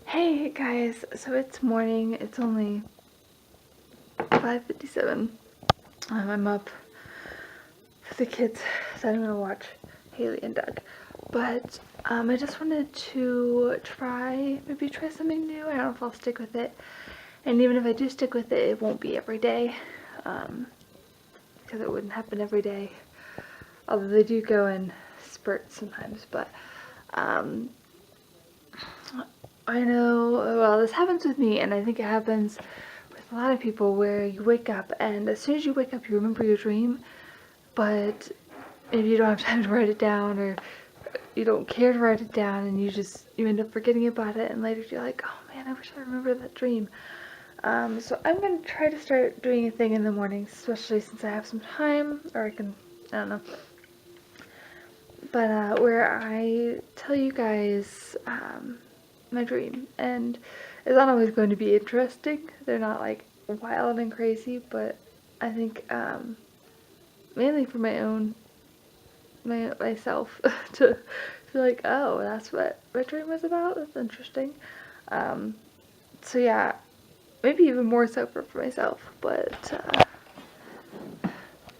Hey guys, so it's morning. It's only 5:57. I'm up for the kids that I'm gonna watch, Haley and Doug. But I just wanted to maybe try something new. I don't know if I'll stick with it. And even if I do stick with it, it won't be every day, because it wouldn't happen every day. Although they do go in spurts sometimes, but I know, well, this happens with me, and I think it happens with a lot of people where you wake up, and as soon as you wake up, you remember your dream, but maybe you don't have time to write it down, or you don't care to write it down, and you end up forgetting about it, and later you're like, oh man, I wish I remembered that dream. So I'm going to try to start doing a thing in the mornings, especially since I have some time, or I don't know, but where I tell you guys my dream, and it's not always going to be interesting. They're not like wild and crazy, but I think mainly for myself to feel like, oh, that's what my dream was about. That's interesting. So yeah, maybe even more so for myself, but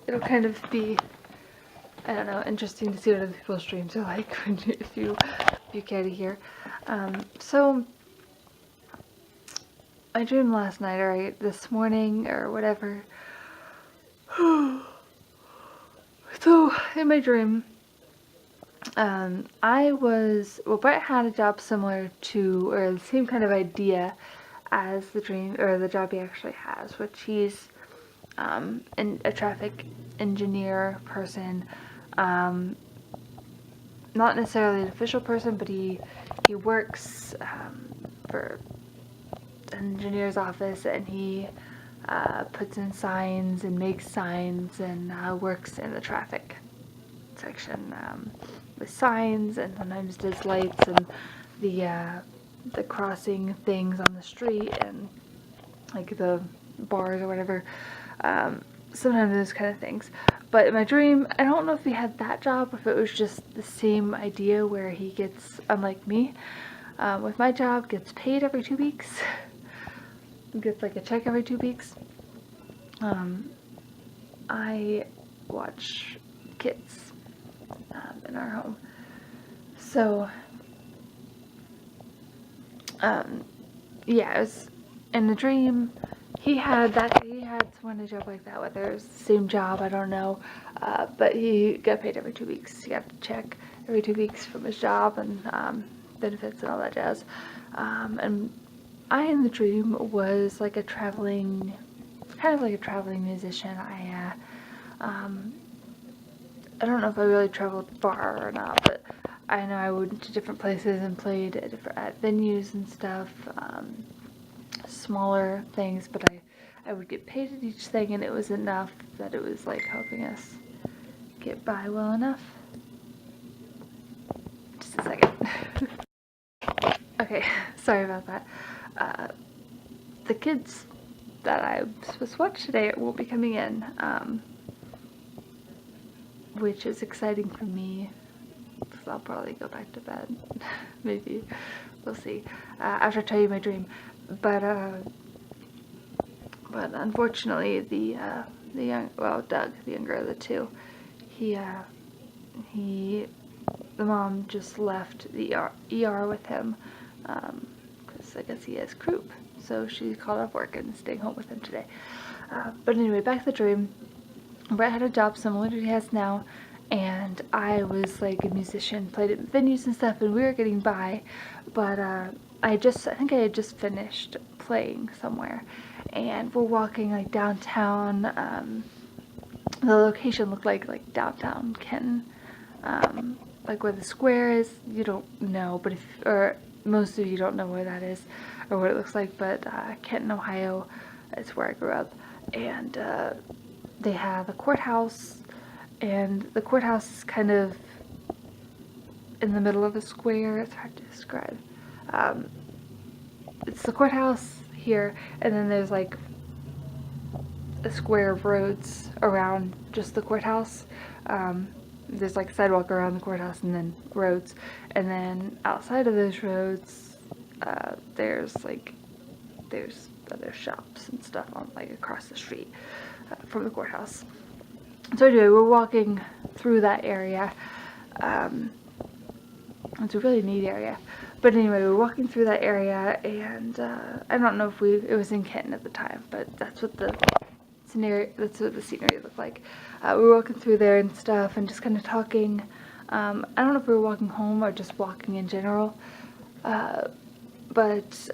it'll kind of be, I don't know, interesting to see what other people's dreams are like if you care to hear. So I dreamed last night, or this morning, or whatever. So in my dream, Brett had a job similar to, or the same kind of idea as the dream, or the job he actually has, which he's a traffic engineer person. Not necessarily an official person, but he works for an engineer's office, and he puts in signs and makes signs, and works in the traffic section with signs, and sometimes does lights and the crossing things on the street, and like the bars or whatever. Sometimes those kind of things. But in my dream, I don't know if he had that job, or if it was just the same idea where he gets, unlike me, with my job, gets paid every 2 weeks. Gets like a check every 2 weeks. I watch kids in our home. So, yeah, it was in the dream. He had someone a job like that, whether it was the same job, I don't know, but he got paid every 2 weeks. He got a check every 2 weeks from his job, and benefits and all that jazz. And I, in the dream, was like kind of like a traveling musician. I don't know if I really traveled far or not, but I know I went to different places and played at venues and stuff, smaller things, but I would get paid at each thing, and it was enough that it was like helping us get by well enough. Just a second. Okay, sorry about that. The kids that I was supposed to watch today won't be coming in, which is exciting for me, because I'll probably go back to bed. Maybe. We'll see. After I tell you my dream. But unfortunately, Doug, the younger of the two, the mom just left the ER with him, because I guess he has croup. So she called off work and staying home with him today. But anyway, back to the dream. Brett had a job similar to what he has now, and I was like a musician, played at venues and stuff, and we were getting by. But I think I had just finished playing somewhere, and we're walking like downtown. The location looked like downtown Kenton, like where the square is. You don't know, or most of you don't know where that is or what it looks like, but Kenton, Ohio is where I grew up, and they have a courthouse, and the courthouse is kind of in the middle of a square. It's hard to describe. It's the courthouse here, and then there's like a square of roads around just the courthouse. There's like a sidewalk around the courthouse, and then roads, and then outside of those roads, there's other shops and stuff on like across the street from the courthouse. So anyway, we're walking through that area. It's a really neat area. But anyway, we're walking through that area, and I don't know if it was in Kenton at the time, but that's what the scenery looked like. We were walking through there and stuff, and just kind of talking. I don't know if we were walking home or just walking in general, but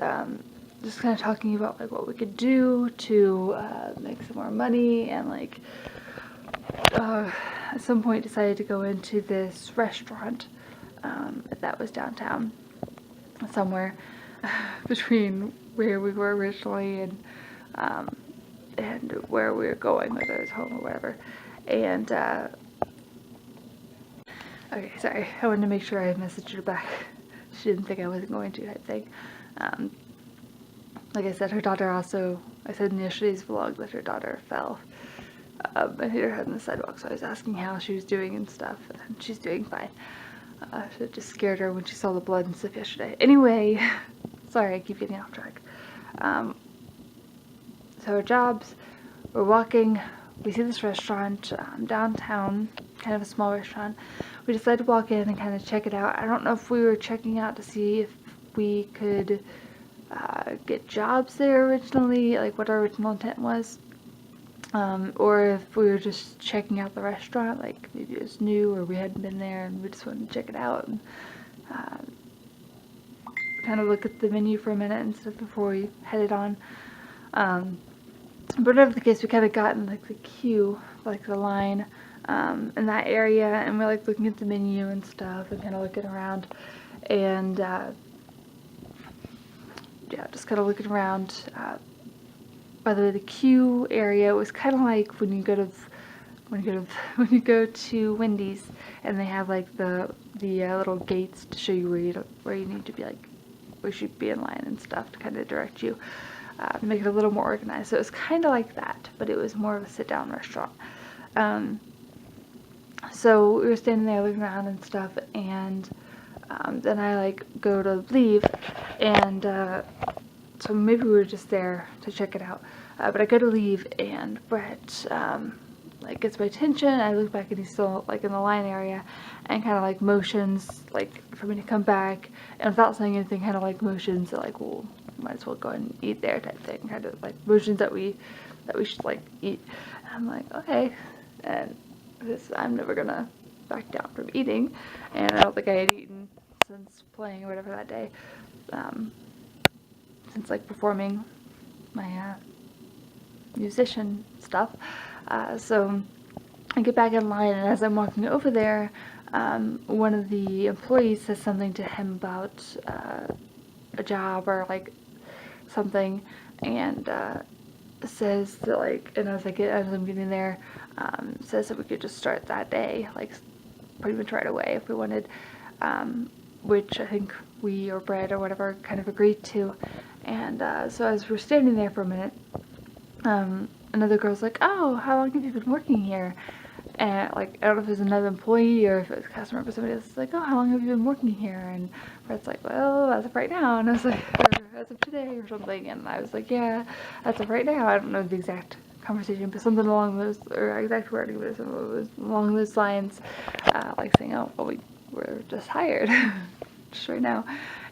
just kind of talking about like what we could do to make some more money, and like at some point decided to go into this restaurant that was downtown somewhere between where we were originally and where we were going, whether it was home or whatever. And okay, sorry, I wanted to make sure I messaged her back. She didn't think I wasn't going to, type thing. Like I said, her daughter also, I said in yesterday's vlog that her daughter fell and hit her head on the sidewalk, so I was asking how she was doing and stuff, and she's doing fine. So it just scared her when she saw the blood and stuff yesterday. Anyway, sorry, I keep getting off track. So our jobs, we're walking, we see this restaurant downtown, kind of a small restaurant. We decided to walk in and kind of check it out. I don't know if we were checking out to see if we could get jobs there originally, like what our original intent was. Or if we were just checking out the restaurant, like maybe it was new or we hadn't been there and we just wanted to check it out and kind of look at the menu for a minute and stuff before we headed on. But whatever the case, we kind of got in like the queue, like the line in that area, and we're like looking at the menu and stuff and kind of looking around, and yeah, just kind of looking around. By the way, the queue area was kind of like when you go to Wendy's and they have like the little gates to show you where you need to be, like where you should be in line and stuff, to kind of direct you, make it a little more organized. So it was kind of like that, but it was more of a sit-down restaurant. So we were standing there looking around and stuff, and then I like go to leave, and so maybe we were just there to check it out, but I go to leave, and Brett like gets my attention. I look back and he's still like in the line area, and kind of like motions like for me to come back, and without saying anything, kind of like motions that like, well, might as well go and eat there type thing, kind of like motions that we should like eat. And I'm like, okay, and I'm never gonna back down from eating, and I don't think I had eaten since playing or whatever that day, since like performing my musician stuff. So I get back in line, and as I'm walking over there, one of the employees says something to him about a job or like something, and says that like, and as I'm getting there, says that we could just start that day, like pretty much right away if we wanted, which I think we or Brett or whatever kind of agreed to. And so as we're standing there for a minute, another girl's like, oh, how long have you been working here? And like, I don't know if it was another employee or if it was a customer, but somebody else was like, oh, how long have you been working here? And Brett's like, well, as of right now. And I was like, as of today or something. And I was like, yeah, as of right now. I don't know the exact conversation, but something along those, or exact wording, but something was along those lines, like saying, oh, well, we're just hired just right now.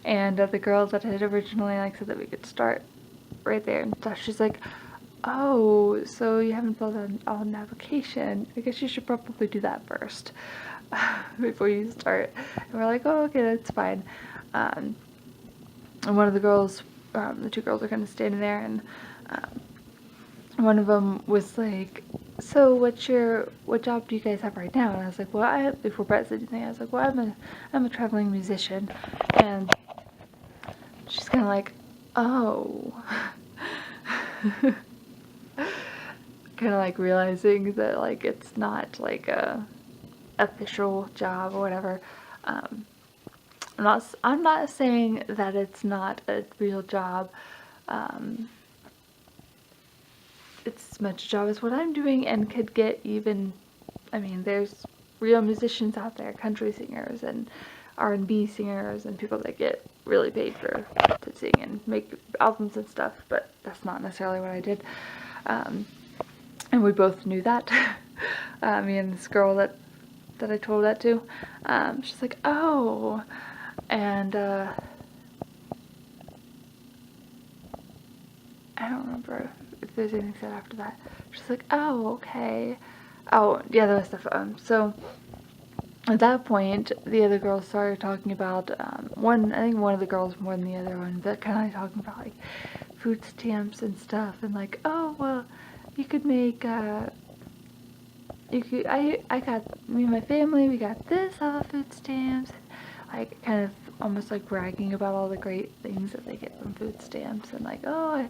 And the girl that had originally like said that we could start right there and stuff, she's like, oh, so you haven't filled out an application. I guess you should probably do that first before you start. And we're like, oh, okay, that's fine. And one of the girls, the two girls are kind of standing there, and one of them was like, so what job do you guys have right now? And I was like, well, before Brett said anything, I was like, well, I'm a traveling musician. And she's kind of like, oh. Kind of like realizing that like it's not like a official job or whatever. I'm not saying that it's not a real job. It's as much a job as what I'm doing, and could get even, I mean, there's real musicians out there, country singers and R&B singers and people that get really paid to sing and make albums and stuff, but that's not necessarily what I did. And we both knew that. Me and this girl that I told that to, she's like, oh, and I don't remember if there's anything said after that. She's like, oh, okay. Oh, yeah, there was stuff. So at that point, the other girls started talking about, I think one of the girls more than the other one, but kind of talking about, like, food stamps and stuff, and like, oh, well, you could make, I got, me and my family, we got this out of food stamps, like, kind of almost like bragging about all the great things that they get from food stamps, and like, oh,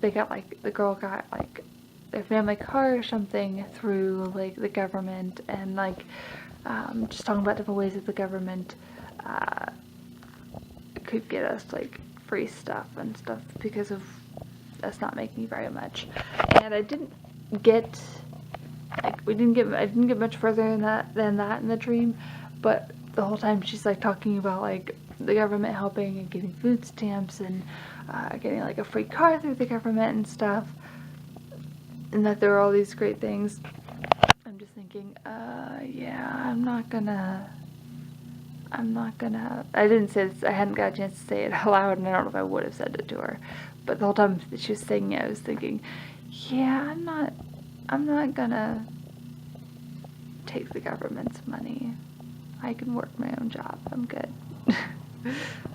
they got, like, the girl got, like, their family car or something through, like, the government, and, like, just talking about different ways that the government could get us, like, free stuff and stuff because of us not making very much. And I didn't get, like, I didn't get much further than that in the dream, but the whole time she's, like, talking about, like, the government helping and getting food stamps and getting, like, a free car through the government and stuff, and that there are all these great things. I'm just thinking, yeah, I'm not gonna, I didn't say this, I hadn't got a chance to say it out loud, and I don't know if I would have said it to her, but the whole time that she was saying it, I was thinking, yeah, I'm not gonna take the government's money. I can work my own job, I'm good.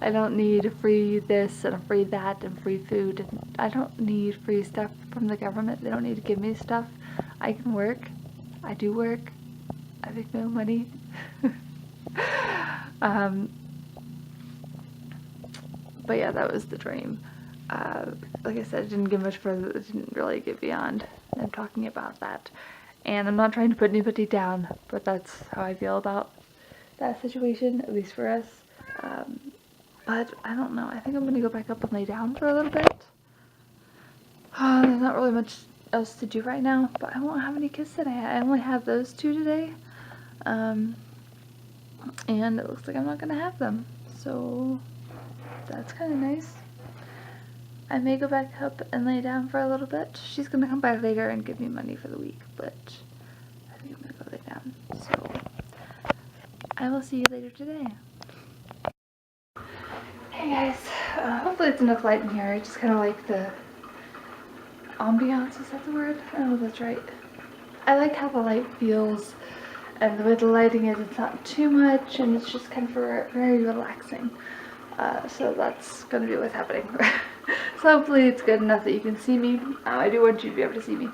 I don't need free this and free that and free food, and I don't need free stuff from the government. They don't need to give me stuff. I can work. I do work. I make no money. But yeah, that was the dream. Like I said, it didn't get much further. It didn't really get beyond them talking about that. And I'm not trying to put anybody down, but that's how I feel about that situation, at least for us. But I don't know. I think I'm gonna go back up and lay down for a little bit. There's not really much else to do right now, but I won't have any kids today. I only have those two today. And it looks like I'm not gonna have them. So that's kind of nice. I may go back up and lay down for a little bit. She's gonna come back later and give me money for the week, but I think I'm gonna go lay down. So I will see you later today. Hey guys, hopefully it's enough light in here. I just kind of like the ambiance, is that the word? I don't know if that's right. I like how the light feels, and the way the lighting is, it's not too much, and it's just kind of very relaxing. So that's going to be what's happening. So hopefully it's good enough that you can see me. I do want you to be able to see me,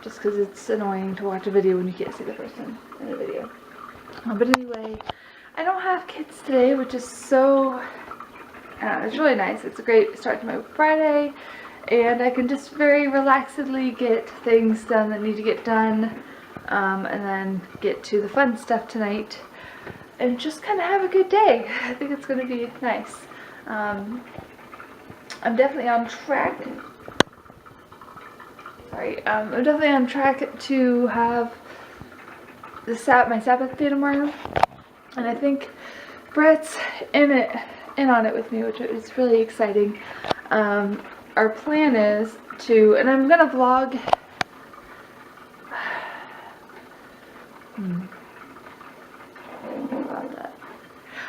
just because it's annoying to watch a video when you can't see the person in the video. But anyway, I don't have kids today, which is so, it's really nice. It's a great start to my Friday, and I can just very relaxedly get things done that need to get done, and then get to the fun stuff tonight, and just kind of have a good day. I think it's going to be nice. I'm definitely on track. I'm definitely on track to have my Sabbath day tomorrow, and I think Brett's in on it with me, which is really exciting. Our plan is to, and I'm gonna vlog.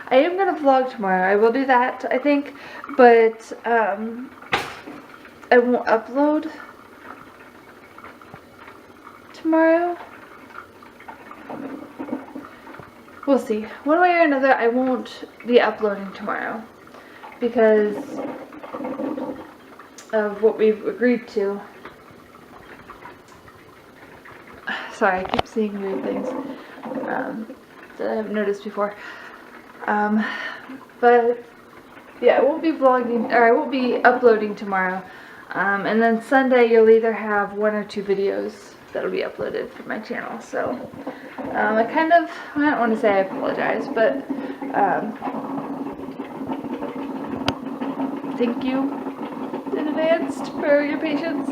I am gonna vlog tomorrow. I will do that, I think, but I won't upload tomorrow. We'll see. One way or another, I won't be uploading tomorrow because of what we've agreed to. Sorry, I keep seeing weird things that I haven't noticed before. But yeah, I won't be vlogging, or I won't be uploading tomorrow. And then Sunday, you'll either have 1 or 2 videos that'll be uploaded for my channel. So I don't want to say I apologize, but thank you in advance for your patience,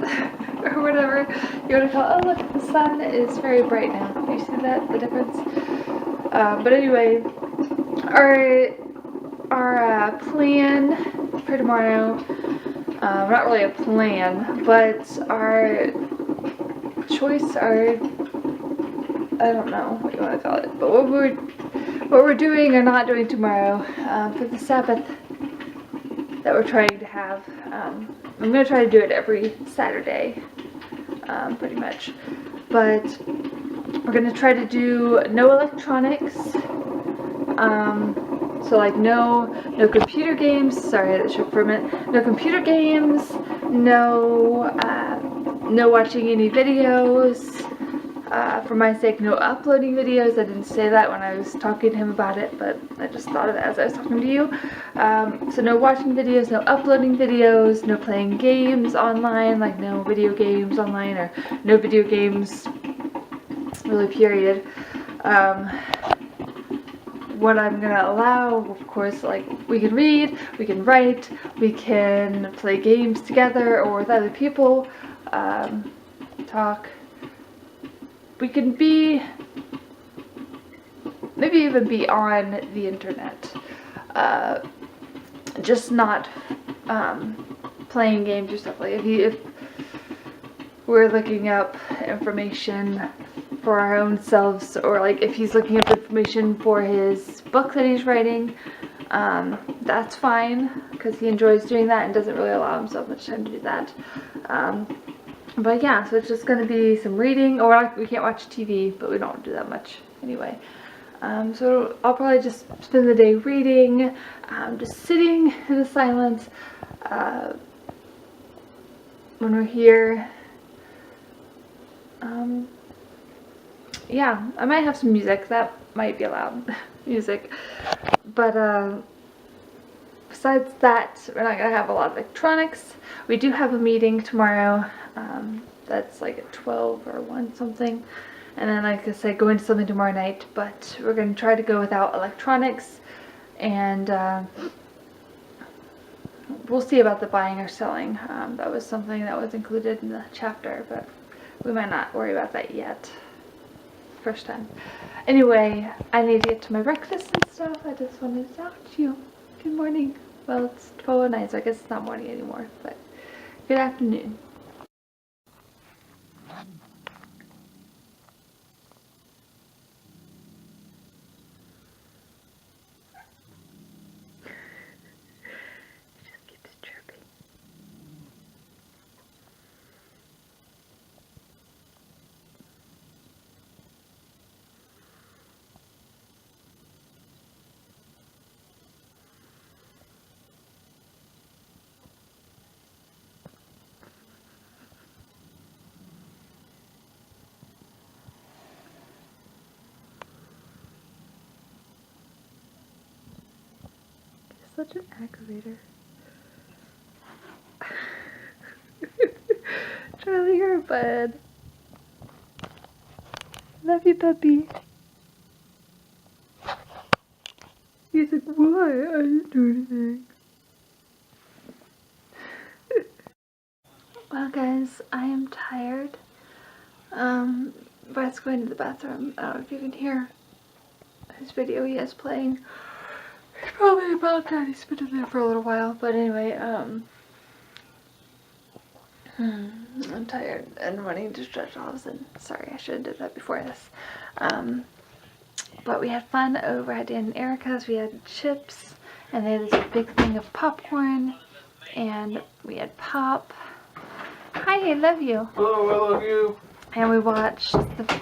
or whatever you want to call it. Oh look, the sun is very bright now. Do you see that, the difference? But anyway, our plan for tomorrow. Not really a plan, but our choice, I don't know what you want to call it, but what we're doing or not doing tomorrow for the Sabbath that we're trying to have. I'm going to try to do it every Saturday, pretty much, but we're going to try to do no electronics, so like no computer games, sorry that shook for a minute, no computer games, no watching any videos, for my sake, no uploading videos. I didn't say that when I was talking to him about it, but I just thought of it as I was talking to you. So no watching videos, no uploading videos, no playing games online, like no video games online, or no video games, really, period. What I'm gonna allow, of course, like, we can read, we can write, we can play games together or with other people, talk. We can be, maybe even be on the internet, just not playing games or stuff. Like if we're looking up information for our own selves, or like if he's looking up information for his book that he's writing, that's fine, because he enjoys doing that and doesn't really allow himself much time to do that. But yeah, so it's just going to be some reading, or we can't watch TV, but we don't do that much anyway. So I'll probably just spend the day reading, just sitting in the silence when we're here. Yeah, I might have some music. That might be loud music. But besides that, we're not going to have a lot of electronics. We do have a meeting tomorrow. That's like at 12 or 1 something. And then, like I said, go into something tomorrow night. But we're going to try to go without electronics. And we'll see about the buying or selling. That was something that was included in the chapter. But we might not worry about that yet. First time. Anyway, I need to get to my breakfast and stuff. I just wanted to talk to you. Good morning. Well, it's 12:09, so I guess it's not morning anymore, but good afternoon. Just keeps chirping. Such an aggravator. Charlie, you're bad. Love you, puppy. He's like, why? I didn't do anything. Well, guys, I am tired. Brett's going to the bathroom. I don't know if you can hear his video he has playing. He's probably about that. He's been in there for a little while. But anyway, I'm tired and wanting to stretch off. And sorry, I should have did that before this. But we had fun over at Dan and Erica's. We had chips, and they had this big thing of popcorn, and we had pop. Hi, I love you. Hello, I love you. And we watched the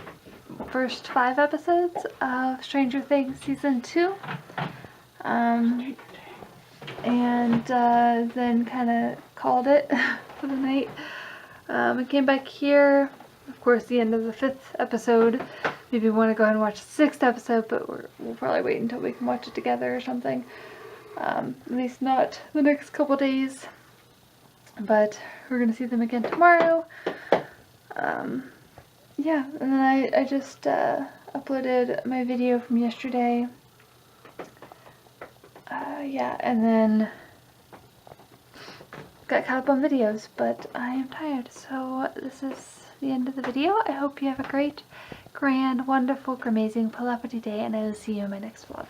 first 5 episodes of Stranger Things Season 2. And then kind of called it for the night. I came back here, of course, the end of the 5th episode. Maybe we want to go ahead and watch the 6th episode, but we'll probably wait until we can watch it together or something. At least not the next couple days. But we're going to see them again tomorrow. Yeah, and then I just uploaded my video from yesterday. Yeah, and then got caught up on videos, but I am tired, so this is the end of the video. I hope you have a great, grand, wonderful, amazing, telepathy day, and I will see you in my next vlog.